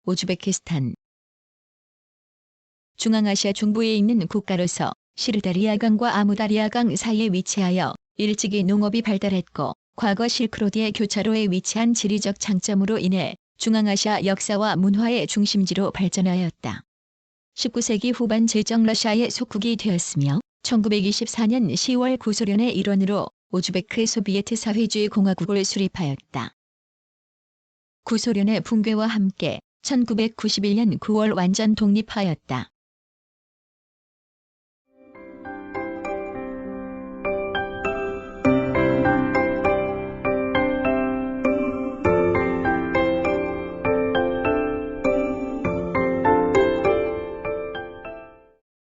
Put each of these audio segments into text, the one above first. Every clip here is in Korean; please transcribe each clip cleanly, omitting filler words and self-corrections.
우즈베키스탄. 중앙아시아 중부에 있는 국가로서 시르다리아강과 아무다리아강 사이에 위치하여 일찍이 농업이 발달했고 과거 실크로드의 교차로에 위치한 지리적 장점으로 인해 중앙아시아 역사와 문화의 중심지로 발전하였다. 19세기 후반 제정 러시아의 속국이 되었으며 1924년 10월 구소련의 일원으로 우즈베크 소비에트 사회주의 공화국을 수립하였다. 구소련의 붕괴와 함께 1991년 9월 완전 독립하였다.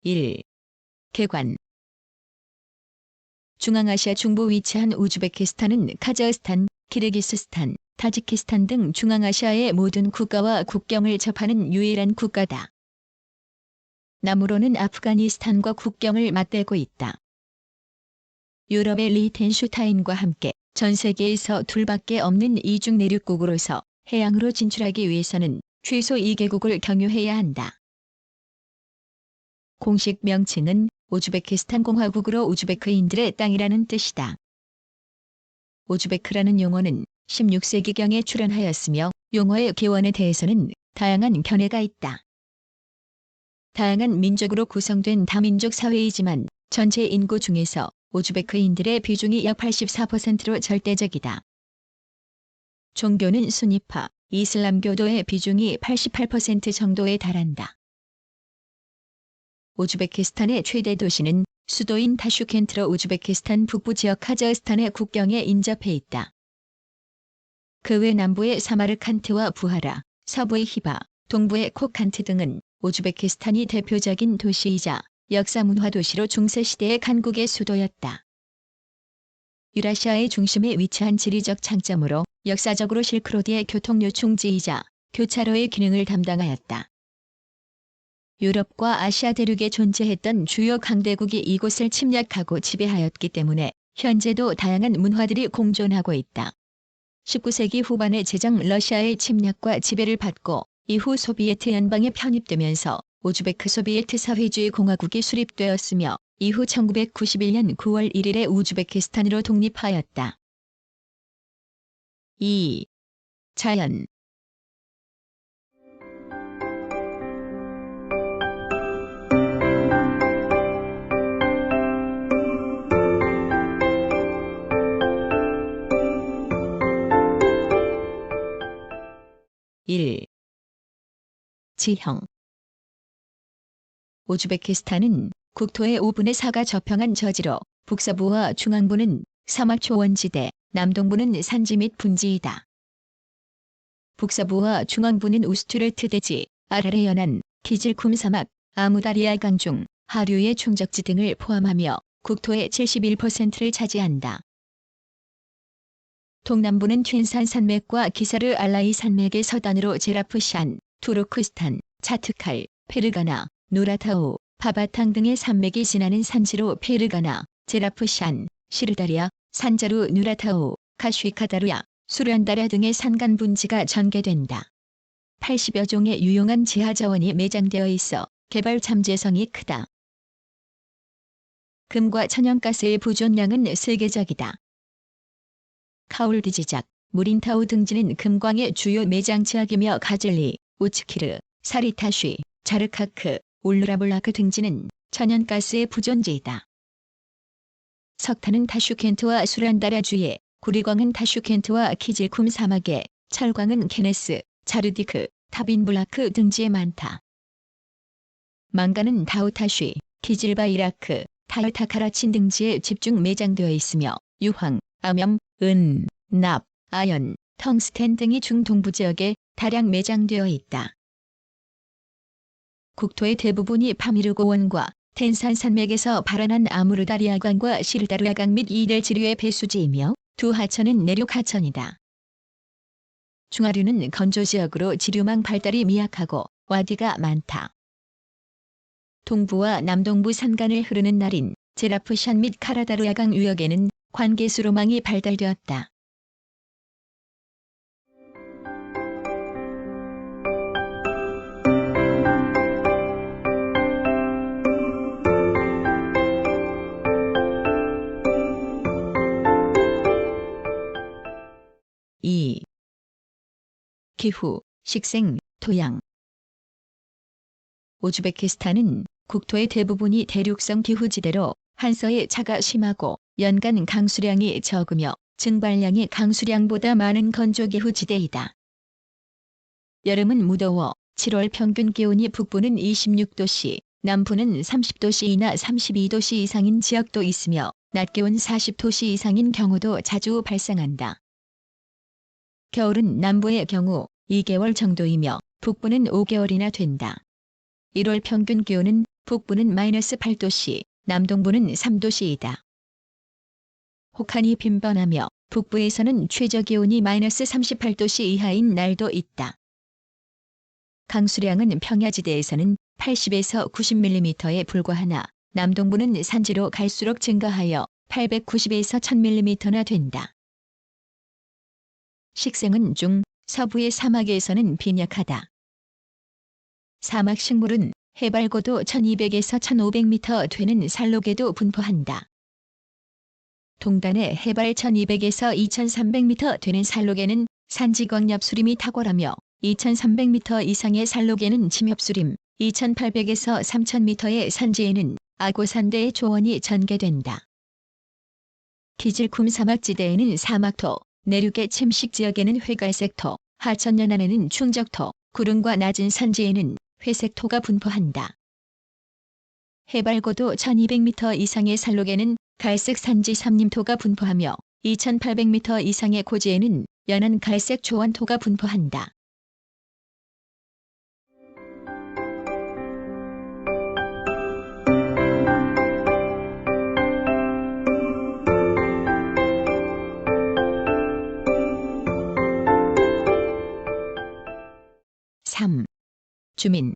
(1) 개관. 중앙아시아 중부 위치한 우즈베키스탄은 카자흐스탄, 키르기스스탄, 타지키스탄 등 중앙아시아의 모든 국가와 국경을 접하는 유일한 국가다. 남으로는 아프가니스탄과 국경을 맞대고 있다. 유럽의 리텐슈타인과 함께 전 세계에서 둘밖에 없는 이중 내륙국으로서 해양으로 진출하기 위해서는 최소 2개국을 경유해야 한다. 공식 명칭은 우즈베키스탄 공화국으로 우즈베크인들의 땅이라는 뜻이다. 우즈베크라는 용어는 16세기경에 출현하였으며 용어의 기원에 대해서는 다양한 견해가 있다. 다양한 민족으로 구성된 다민족 사회이지만 전체 인구 중에서 우즈베크인들의 비중이 약 84%로 절대적이다. 종교는 수니파, 이슬람교도의 비중이 88% 정도에 달한다. 우즈베키스탄의 최대 도시는 수도인 타슈켄트로 우즈베키스탄 북부 지역 카자흐스탄의 국경에 인접해 있다. 그 외 남부의 사마르칸트와 부하라, 서부의 히바, 동부의 코칸트 등은 우즈베키스탄이 대표적인 도시이자 역사문화 도시로 중세시대의 간국의 수도였다. 유라시아의 중심에 위치한 지리적 장점으로 역사적으로 실크로드의 교통요충지이자 교차로의 기능을 담당하였다. 유럽과 아시아 대륙에 존재했던 주요 강대국이 이곳을 침략하고 지배하였기 때문에 현재도 다양한 문화들이 공존하고 있다. 19세기 후반에 제정 러시아의 침략과 지배를 받고 이후 소비에트 연방에 편입되면서 우즈베크 소비에트 사회주의 공화국이 수립되었으며 이후 1991년 9월 1일에 우즈베키스탄으로 독립하였다. 2. 자연. (1) 지형. 우즈베키스탄은 국토의 5분의 4가 저평한 저지로 북서부와 중앙부는 사막 초원지대, 남동부는 산지 및 분지이다. 북서부와 중앙부는 우스투르트 대지, 아라레 연안, 키질쿰 사막, 아무다리아강 중 하류의 충적지 등을 포함하며 국토의 71%를 차지한다. 동남부는 튠산 산맥과 기사르 알라이 산맥의 서단으로 제라프샨, 투르크스탄, 차트칼, 페르가나, 누라타우, 바바탕 등의 산맥이 지나는 산지로 페르가나, 제라프샨, 시르다리아, 산자루 누라타우, 카쉬카다루야, 수련다라 등의 산간 분지가 전개된다. 80여 종의 유용한 지하자원이 매장되어 있어 개발 잠재성이 크다. 금과 천연가스의 보존량은 세계적이다. 카울디지작, 무린타우 등지는 금광의 주요 매장 지역이며 가즐리, 우츠키르, 사리타쉬, 자르카크, 울루라블라크 등지는 천연가스의 부존지이다. 석탄은 타슈켄트와 수련다라 주에, 구리광은 타슈켄트와 키질쿰 사막에, 철광은 케네스, 자르디크, 타빈블라크 등지에 많다. 망간은 다우타쉬, 키질바 이라크, 타르타카라친 등지에 집중 매장되어 있으며 유황, 암염, 은, 납, 아연, 텅스텐 등이 중동부 지역에 다량 매장되어 있다. 국토의 대부분이 파미르고원과 텐산 산맥에서 발원한 아무르다리아강과 시르다르아강 및 이들 지류의 배수지이며 두 하천은 내륙 하천이다. 중하류는 건조지역으로 지류망 발달이 미약하고 와디가 많다. 동부와 남동부 산간을 흐르는 나린 제라프샨 및 카라다르아강 유역에는 관계수로망이 발달되었다. 기후, 식생, 토양. 우즈베키스탄은 국토의 대부분이 대륙성 기후지대로 한서의 차가 심하고 연간 강수량이 적으며 증발량이 강수량보다 많은 건조기후지대이다. 여름은 무더워 7월 평균 기온이 북부는 26도씨, 남부는 30도씨이나 32도씨 이상인 지역도 있으며 낮 기온 40도씨 이상인 경우도 자주 발생한다. 겨울은 남부의 경우 2개월 정도이며 북부는 5개월이나 된다. 1월 평균 기온은 북부는 -8도씨, 남동부는 3도씨이다. 혹한이 빈번하며 북부에서는 최저 기온이 -38도씨 이하인 날도 있다. 강수량은 평야지대에서는 80에서 90mm에 불과하나 남동부는 산지로 갈수록 증가하여 890에서 1000mm나 된다. 식생은 중, 서부의 사막에서는 빈약하다. 사막 식물은 해발 고도 1200에서 1500m 되는 산록에도 분포한다. 동단의 해발 1200에서 2300m 되는 산록에는 산지광엽수림이 탁월하며 2300m 이상의 산록에는 침엽수림, 2800에서 3000m의 산지에는 아고산대의 조원이 전개된다. 기질쿰 사막지대에는 사막토, 내륙의 침식지역에는 회갈색토, 하천연안에는 충적토, 구름과 낮은 산지에는 회색토가 분포한다. 해발 고도 1200m 이상의 산록에는 갈색 산지 삼림토가 분포하며 2800m 이상의 고지에는 연한 갈색 조원토가 분포한다. 주민.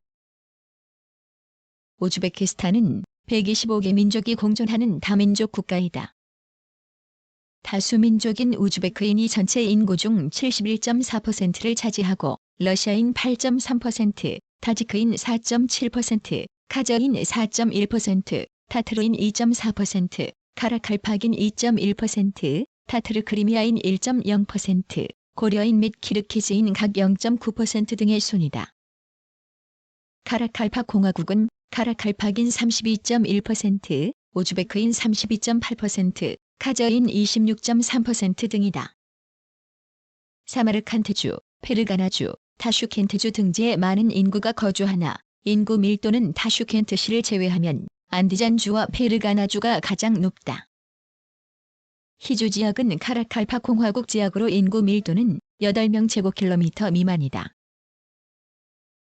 우즈베키스탄은 125개 민족이 공존하는 다민족 국가이다. 다수민족인 우즈베크인이 전체 인구 중 71.4%를 차지하고 러시아인 8.3%, 타지크인 4.7%, 카자흐인 4.1%, 타트르인 2.4%, 카라칼팍인 2.1%, 타트르 크리미아인 1.0%, 고려인 및 키르키즈인 각 0.9% 등의 순이다. 카라칼팍 공화국은 카라칼팍인 32.1%, 우즈베크인 32.8%, 카자흐인 26.3% 등이다. 사마르칸트주, 페르가나주, 타슈켄트주 등지에 많은 인구가 거주하나 인구 밀도는 타슈켄트시를 제외하면 안디잔주와 페르가나주가 가장 높다. 히주 지역은 카라칼팍 공화국 지역으로 인구 밀도는 8명 제곱킬로미터 미만이다.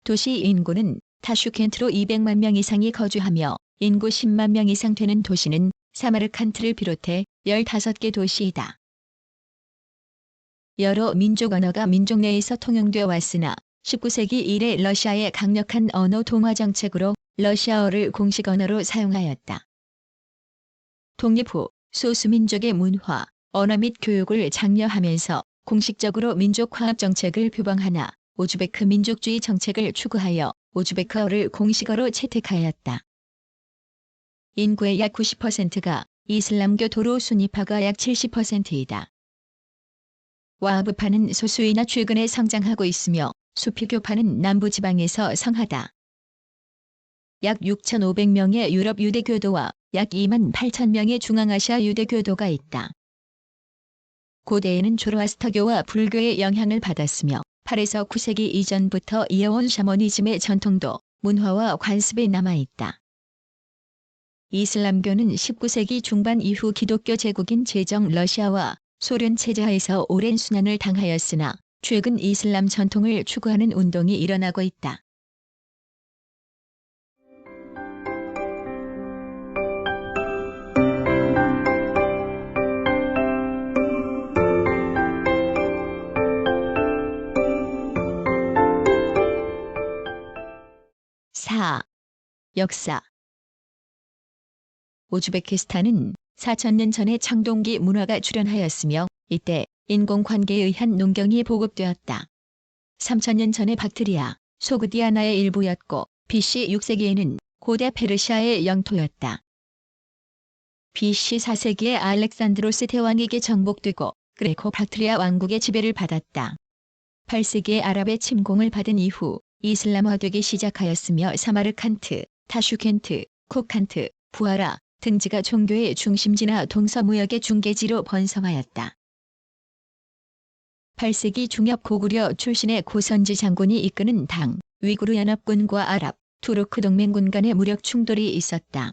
도시 인구는 타슈켄트로 200만 명 이상이 거주하며 인구 10만 명 이상 되는 도시는 사마르칸트를 비롯해 15개 도시이다. 여러 민족 언어가 민족 내에서 통용되어 왔으나 19세기 이래 러시아의 강력한 언어 동화 정책으로 러시아어를 공식 언어로 사용하였다. 독립 후 소수민족의 문화, 언어 및 교육을 장려하면서 공식적으로 민족화합 정책을 표방하나 우즈베크 민족주의 정책을 추구하여 우즈베크어를 공식어로 채택하였다. 인구의 약 90%가 이슬람교 도로 수니파가 약 70%이다. 와하브파는 소수이나 최근에 성장하고 있으며 수피교파는 남부지방에서 성하다. 약 6,500명의 유럽 유대교도와 약 28,000명의 중앙아시아 유대교도가 있다. 고대에는 조로아스터교와 불교의 영향을 받았으며 8에서 9세기 이전부터 이어온 샤머니즘의 전통도 문화와 관습에 남아있다. 이슬람교는 19세기 중반 이후 기독교 제국인 제정 러시아와 소련 체제하에서 오랜 순환을 당하였으나 최근 이슬람 전통을 추구하는 운동이 일어나고 있다. 역사. 우즈베키스탄은 4,000년 전에 청동기 문화가 출현하였으며 이때 인공관계에 의한 농경이 보급되었다. 3,000년 전에 박트리아, 소그디아나의 일부였고 BC 6세기에는 고대 페르시아의 영토였다. BC 4세기에 알렉산드로스 대왕에게 정복되고 그레코 박트리아 왕국의 지배를 받았다. 8세기에 아랍의 침공을 받은 이후 이슬람화되기 시작하였으며 사마르칸트, 타슈켄트, 코칸트, 부하라 등지가 종교의 중심지나 동서무역의 중개지로 번성하였다. 8세기 중엽 고구려 출신의 고선지 장군이 이끄는 당, 위구르 연합군과 아랍, 투르크 동맹군 간의 무력 충돌이 있었다.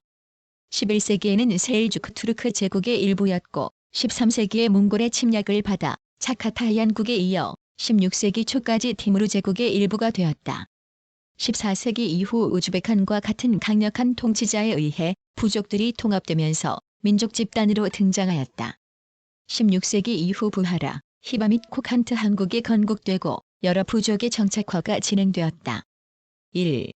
11세기에는 셀주크 투르크 제국의 일부였고 13세기에 몽골의 침략을 받아 차카타이안국에 이어 16세기 초까지 티무르 제국의 일부가 되었다. 14세기 이후 우즈베칸과 같은 강력한 통치자에 의해 부족들이 통합되면서 민족 집단으로 등장하였다. 16세기 이후 부하라, 히바 및 코칸트 한국이 건국되고 여러 부족의 정착화가 진행되었다. 1.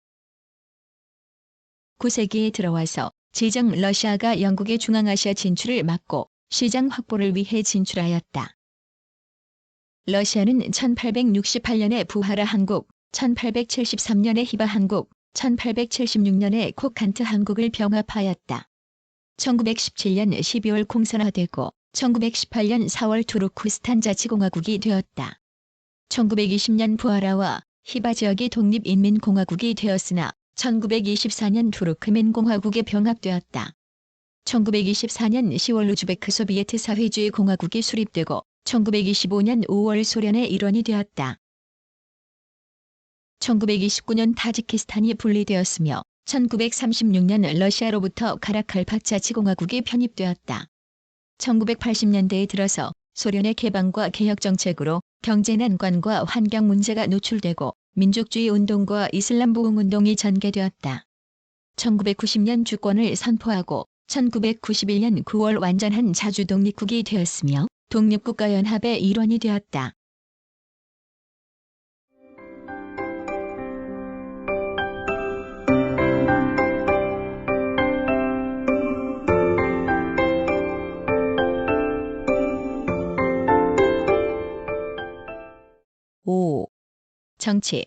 9세기에 들어와서 제정 러시아가 영국의 중앙아시아 진출을 막고 시장 확보를 위해 진출하였다. 러시아는 1868년에 부하라 한국, 1873년에 히바 한국, 1876년에 코칸트 한국을 병합하였다. 1917년 12월 공산화되고 1918년 4월 투르크스탄 자치공화국이 되었다. 1920년 부하라와 히바 지역이 독립인민공화국이 되었으나 1924년 투르크멘공화국에 병합되었다. 1924년 10월 우즈베크 소비에트 사회주의 공화국이 수립되고 1925년 5월 소련의 일원이 되었다. 1929년 타지키스탄이 분리되었으며 1936년 러시아로부터 카라칼팍 자치공화국이 편입되었다. 1980년대에 들어서 소련의 개방과 개혁 정책으로 경제난관과 환경 문제가 노출되고 민족주의 운동과 이슬람 부흥운동이 전개되었다. 1990년 주권을 선포하고 1991년 9월 완전한 자주 독립국이 되었으며 독립국가연합의 일원이 되었다. 정치.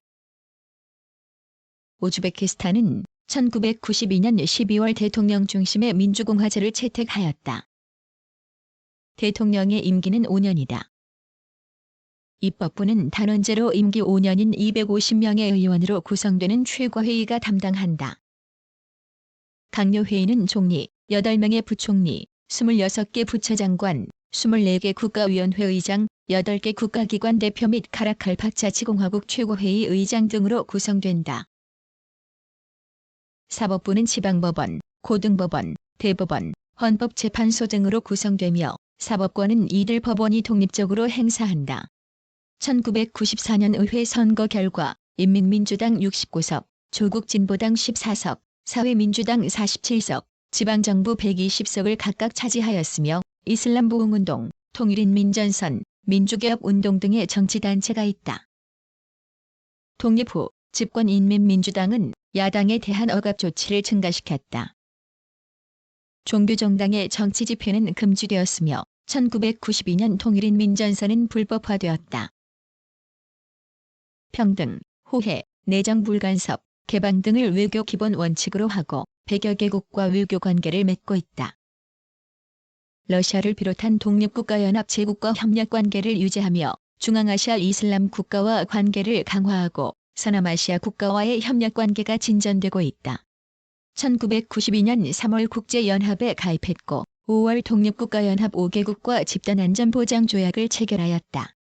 우즈베키스탄은 1992년 12월 대통령 중심의 민주공화제를 채택하였다. 대통령의 임기는 5년이다. 입법부는 단원제로 임기 5년인 250명의 의원으로 구성되는 최고회의가 담당한다. 강요회의는 총리, 8명의 부총리, 26개 부처장관, 24개 국가위원회 의장, 8개 국가기관 대표 및 카라칼팍 자치공화국 최고회의 의장 등으로 구성된다. 사법부는 지방법원, 고등법원, 대법원, 헌법재판소 등으로 구성되며 사법권은 이들 법원이 독립적으로 행사한다. 1994년 의회 선거 결과 인민민주당 69석, 조국진보당 14석, 사회민주당 47석, 지방정부 120석을 각각 차지하였으며 이슬람 부흥운동, 통일인민전선, 민주개혁운동 등의 정치단체가 있다. 독립 후 집권 인민민주당은 야당에 대한 억압 조치를 증가시켰다. 종교정당의 정치 집회는 금지되었으며 1992년 통일인민전선은 불법화되었다. 평등, 호혜, 내정 불간섭, 개방 등을 외교 기본 원칙으로 하고 100여 개국과 외교 관계를 맺고 있다. 러시아를 비롯한 독립국가연합 제국과 협력 관계를 유지하며 중앙아시아 이슬람 국가와 관계를 강화하고 서남아시아 국가와의 협력 관계가 진전되고 있다. 1992년 3월 국제연합에 가입했고 5월 독립국가연합 5개국과 집단안전보장조약을 체결하였다.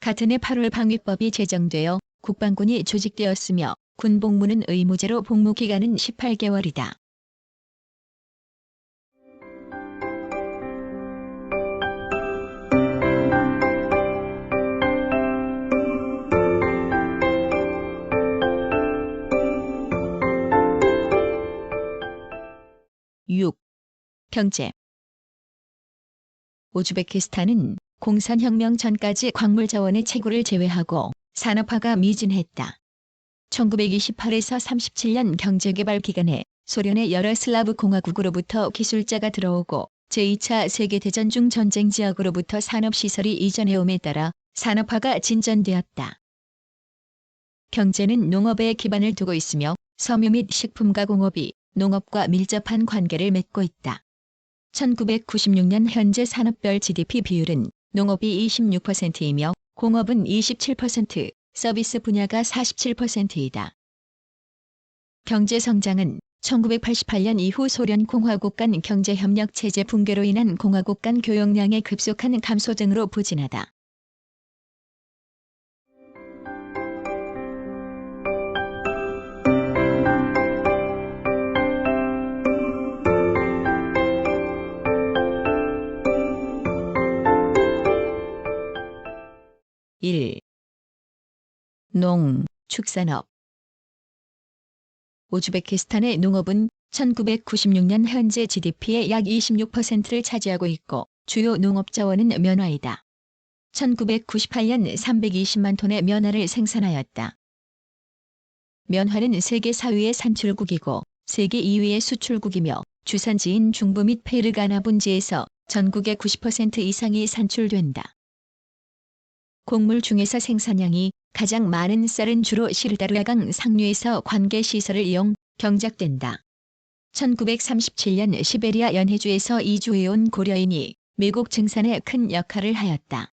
같은 해 8월 방위법이 제정되어 국방군이 조직되었으며 군복무는 의무제로 복무기간은 18개월이다. 경제. 우즈베키스탄은 공산혁명 전까지 광물 자원의 채굴을 제외하고 산업화가 미진했다. 1928에서 37년 경제개발 기간에 소련의 여러 슬라브 공화국으로부터 기술자가 들어오고 제2차 세계대전 중 전쟁 지역으로부터 산업시설이 이전해옴에 따라 산업화가 진전되었다. 경제는 농업에 기반을 두고 있으며 섬유 및 식품가공업이 농업과 밀접한 관계를 맺고 있다. 1996년 현재 산업별 GDP 비율은 농업이 26%이며 공업은 27%, 서비스 분야가 47%이다. 경제 성장은 1988년 이후 소련 공화국 간 경제협력 체제 붕괴로 인한 공화국 간 교역량의 급속한 감소 등으로 부진하다. (1) 농, 축산업. 우즈베키스탄의 농업은 1996년 현재 GDP의 약 26%를 차지하고 있고 주요 농업 자원은 면화이다. 1998년 320만 톤의 면화를 생산하였다. 면화는 세계 4위의 산출국이고 세계 2위의 수출국이며 주산지인 중부 및 페르가나 분지에서 전국의 90% 이상이 산출된다. 곡물 중에서 생산량이 가장 많은 쌀은 주로 시르다르아강 상류에서 관계시설을 이용 경작된다. 1937년 시베리아 연해주에서 이주해온 고려인이 밀곡 증산에 큰 역할을 하였다.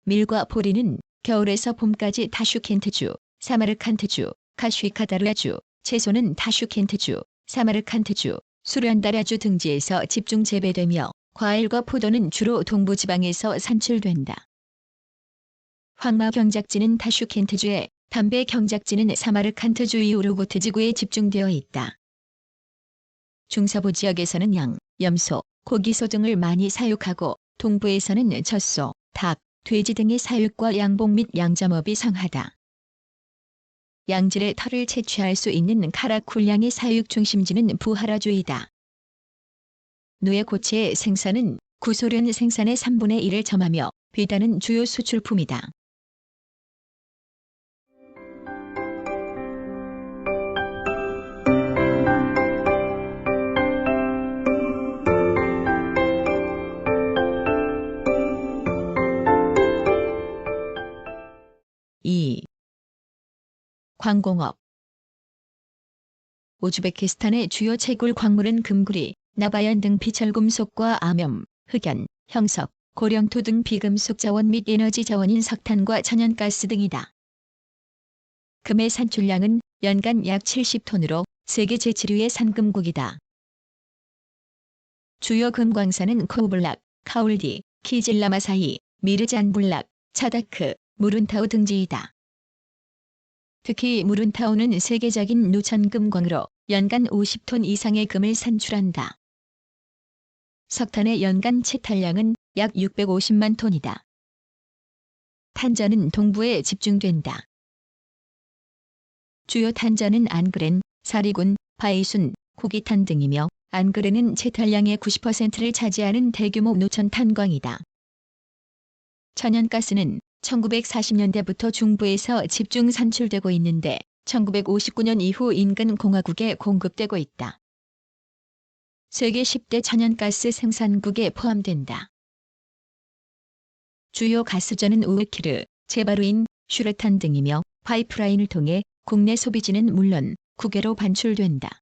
밀과 보리는 겨울에서 봄까지 타슈켄트주, 사마르칸트주, 카쉬카다르아주, 채소는 타슈켄트주, 사마르칸트주, 수련다라주 등지에서 집중 재배되며 과일과 포도는 주로 동부지방에서 산출된다. 황마 경작지는 타슈켄트주에, 담배 경작지는 사마르칸트주 이우르고트 지구에 집중되어 있다. 중서부 지역에서는 양, 염소, 고기소 등을 많이 사육하고 동부에서는 젖소, 닭, 돼지 등의 사육과 양봉 및 양점업이 성하다. 양질의 털을 채취할 수 있는 카라쿨량의 사육 중심지는 부하라주이다. 누에 고체의 생산은 구소련 생산의 3분의 1을 점하며 비단은 주요 수출품이다. (2) 광공업. 우즈베키스탄의 주요 채굴 광물은 금구리, 나바연 등 비철금속과 암염, 흑연, 형석, 고령토 등 비금속 자원 및 에너지 자원인 석탄과 천연가스 등이다. 금의 산출량은 연간 약 70톤으로 세계 제7위의 산금국이다. 주요 금광산은 코블락, 카울디, 키질라마사히, 미르잔블락, 차다크, 무룬타우 등지이다. 특히 무룬타우는 세계적인 누천금광으로 연간 50톤 이상의 금을 산출한다. 석탄의 연간 채탈량은 약 650만 톤이다. 탄저는 동부에 집중된다. 주요 탄저는 안그렌, 사리군, 바이순, 고기탄 등이며 안그렌은 채탈량의 90%를 차지하는 대규모 누천 탄광이다. 천연가스는 1940년대부터 중부에서 집중 산출되고 있는데 1959년 이후 인근 공화국에 공급되고 있다. 세계 10대 천연가스 생산국에 포함된다. 주요 가스전은 우르키르, 제바루인, 슈레탄 등이며 파이프라인을 통해 국내 소비지는 물론 국외로 반출된다.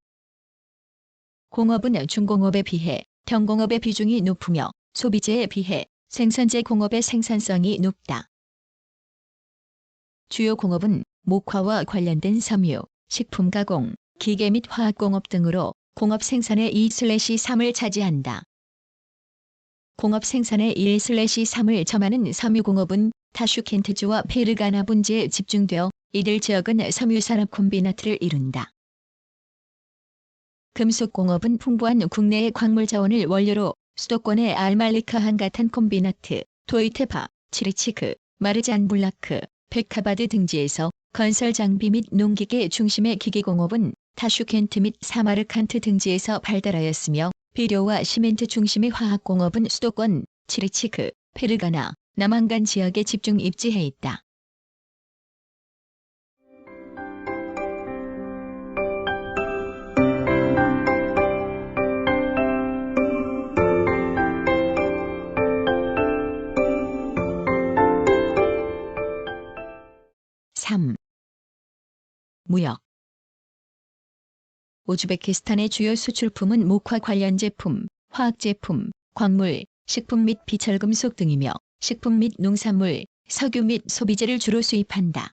공업은 중공업에 비해 경공업의 비중이 높으며 소비재에 비해 생산재 공업의 생산성이 높다. 주요 공업은 목화와 관련된 섬유, 식품 가공, 기계 및 화학공업 등으로 공업 생산의 2/3을 차지한다. 공업 생산의 1/3을 점하는 섬유공업은 타슈켄트주와 페르가나 분지에 집중되어 이들 지역은 섬유산업 콤비나트를 이룬다. 금속공업은 풍부한 국내의 광물 자원을 원료로 수도권의 알말리카 한가탄 콤비나트, 도이테파, 치리치크, 마르잔블라크, 베카바드 등지에서 건설 장비 및 농기계 중심의 기계공업은 타슈켄트 및 사마르칸트 등지에서 발달하였으며 비료와 시멘트 중심의 화학공업은 수도권, 치리치크, 페르가나, 남한간 지역에 집중 입지해 있다. (3) 무역. 우즈베키스탄의 주요 수출품은 목화 관련 제품, 화학제품, 광물, 식품 및 비철금속 등이며 식품 및 농산물, 석유 및 소비재를 주로 수입한다.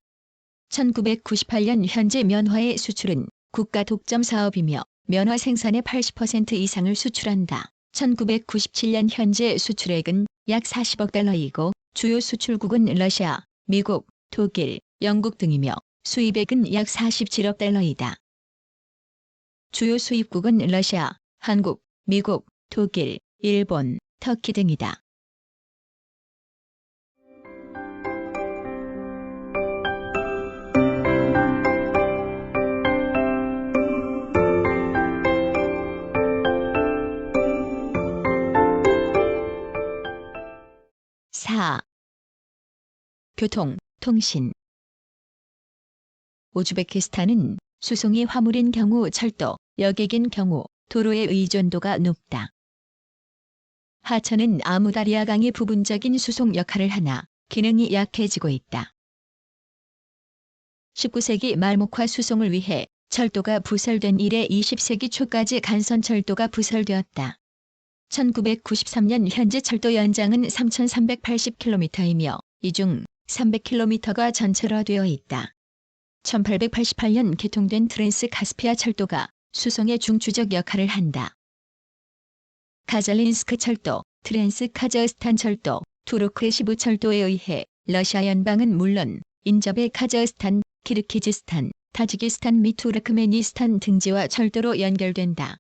1998년 현재 면화의 수출은 국가 독점 사업이며 면화 생산의 80% 이상을 수출한다. 1997년 현재 수출액은 약 40억 달러이고 주요 수출국은 러시아, 미국, 독일, 영국 등이며 수입액은 약 47억 달러이다. 주요 수입국은 러시아, 한국, 미국, 독일, 일본, 터키 등이다. 교통, 통신. 우즈베키스탄은 수송이 화물인 경우 철도, 여객인 경우 도로의 의존도가 높다. 하천은 아무다리아 강이 부분적인 수송 역할을 하나 기능이 약해지고 있다. 19세기 말 목화 수송을 위해 철도가 부설된 이래 20세기 초까지 간선철도가 부설되었다. 1993년 현재 철도 연장은 3,380km이며 이 중 300km가 전철화되어 있다. 1888년 개통된 트랜스카스피아 철도가 수송의 중추적 역할을 한다. 카잘린스크 철도, 트랜스카자흐스탄 철도, 투르크에시브 철도에 의해 러시아 연방은 물론 인접의 카자흐스탄, 키르기즈스탄, 타지키스탄 및 투르크메니스탄 등지와 철도로 연결된다.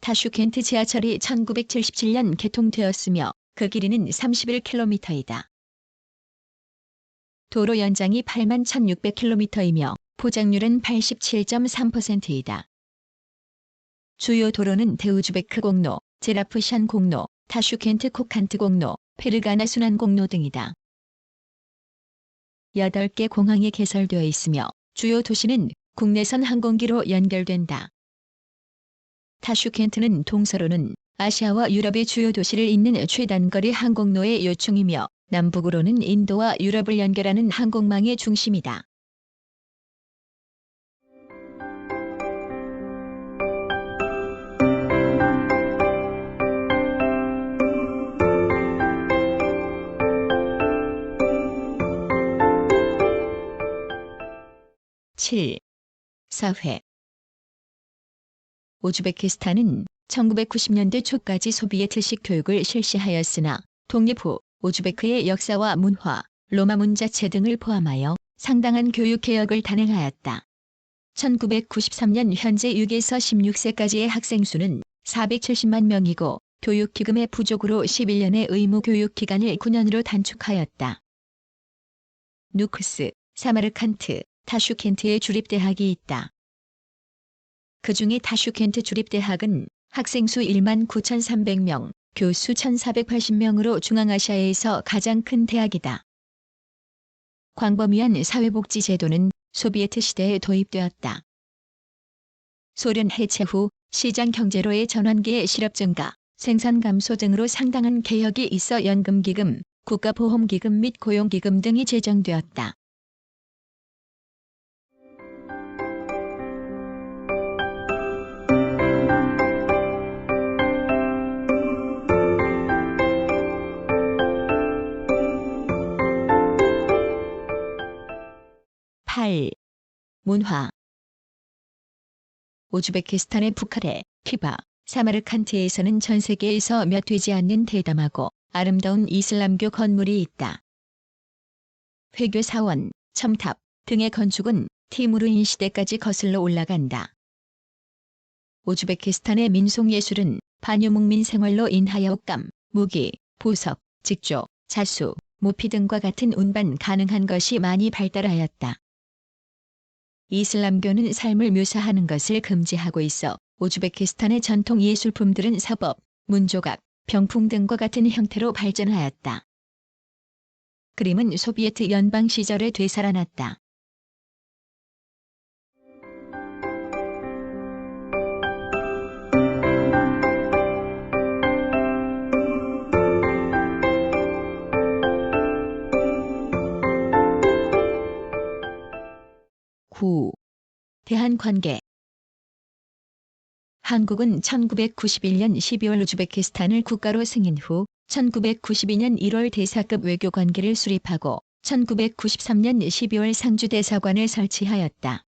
타슈켄트 지하철이 1977년 개통되었으며 그 길이는 31km이다. 도로 연장이 81,600km이며 포장률은 87.3%이다. 주요 도로는 데우즈베크 공로, 제라프샨 공로, 타슈켄트 코칸트 공로, 페르가나 순환 공로 등이다. 8개 공항이 개설되어 있으며 주요 도시는 국내선 항공기로 연결된다. 타슈켄트는 동서로는 아시아와 유럽의 주요 도시를 잇는 최단거리 항공로의 요충이며 남북으로는 인도와 유럽을 연결하는 항공망의 중심이다. 사회. 우즈베키스탄은 1990년대 초까지 소비에트식 교육을 실시하였으나 독립 후 우즈베크의 역사와 문화, 로마 문자체 등을 포함하여 상당한 교육 개혁을 단행하였다. 1993년 현재 6에서 16세까지의 학생 수는 470만 명이고 교육기금의 부족으로 11년의 의무 교육기간을 9년으로 단축하였다. 누크스, 사마르칸트, 타슈켄트의 주립대학이 있다. 그중에 타슈켄트 주립대학은 학생 수 1만 9,300명, 교수 1,480명으로 중앙아시아에서 가장 큰 대학이다. 광범위한 사회복지 제도는 소비에트 시대에 도입되었다. 소련 해체 후 시장 경제로의 전환기의 실업 증가, 생산 감소 등으로 상당한 개혁이 있어 연금기금, 국가보험기금 및 고용기금 등이 제정되었다. 문화. 우즈베키스탄의 부카레, 키바, 사마르칸트에서는 전 세계에서 몇 되지 않는 대담하고 아름다운 이슬람교 건물이 있다. 회교 사원, 첨탑 등의 건축은 티무르인 시대까지 거슬러 올라간다. 우즈베키스탄의 민속예술은 반유목민 생활로 인하여 옷감, 무기, 보석, 직조, 자수, 모피 등과 같은 운반 가능한 것이 많이 발달하였다. 이슬람교는 삶을 묘사하는 것을 금지하고 있어 우즈베키스탄의 전통 예술품들은 서법, 문조각, 병풍 등과 같은 형태로 발전하였다. 그림은 소비에트 연방 시절에 되살아났다. 대한관계. 한국은 1991년 12월 우즈베키스탄을 국가로 승인 후 1992년 1월 대사급 외교관계를 수립하고 1993년 12월 상주대사관을 설치하였다.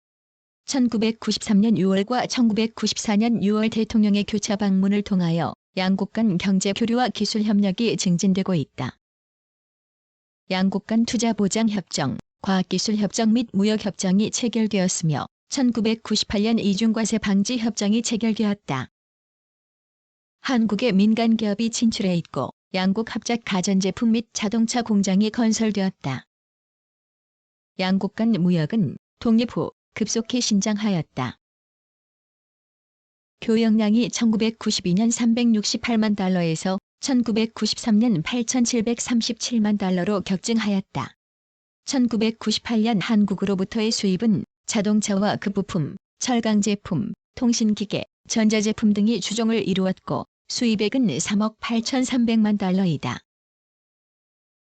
1993년 6월과 1994년 6월 대통령의 교차 방문을 통하여 양국 간 경제 교류와 기술 협력이 증진되고 있다. 양국 간 투자 보장 협정, 과학기술 협정 및 무역 협정이 체결되었으며 1998년 이중과세 방지 협정이 체결되었다. 한국의 민간 기업이 진출해 있고 양국 합작 가전제품 및 자동차 공장이 건설되었다. 양국 간 무역은 독립 후 급속히 신장하였다. 교역량이 1992년 368만 달러에서 1993년 8,737만 달러로 격증하였다. 1998년 한국으로부터의 수입은 자동차와 그 부품, 철강 제품, 통신기계, 전자제품 등이 주종을 이루었고 수입액은 3억 8,300만 달러이다.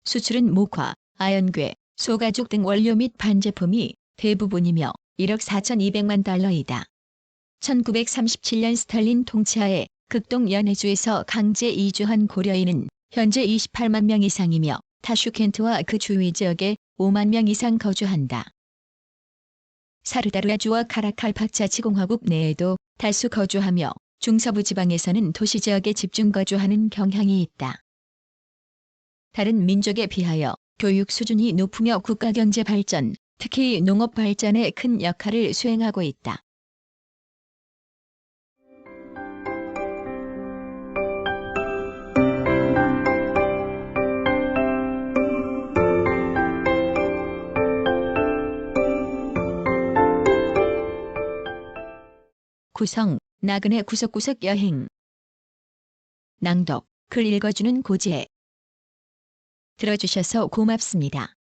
수출은 목화, 아연괴, 소가죽 등 원료 및 반제품이 대부분이며 1억 4,200만 달러이다. 1937년 스탈린 통치하에 극동 연해주에서 강제 이주한 고려인은 현재 28만 명 이상이며 타슈켄트와 그 주위 지역에 5만 명 이상 거주한다. 사르다르아주와 카라칼팍자치공화국 내에도 다수 거주하며 중서부 지방에서는 도시 지역에 집중 거주하는 경향이 있다. 다른 민족에 비하여 교육 수준이 높으며 국가경제 발전, 특히 농업 발전에 큰 역할을 수행하고 있다. 구성, 나그네 구석구석 여행. 낭독, 글 읽어주는 고지혜. 들어주셔서 고맙습니다.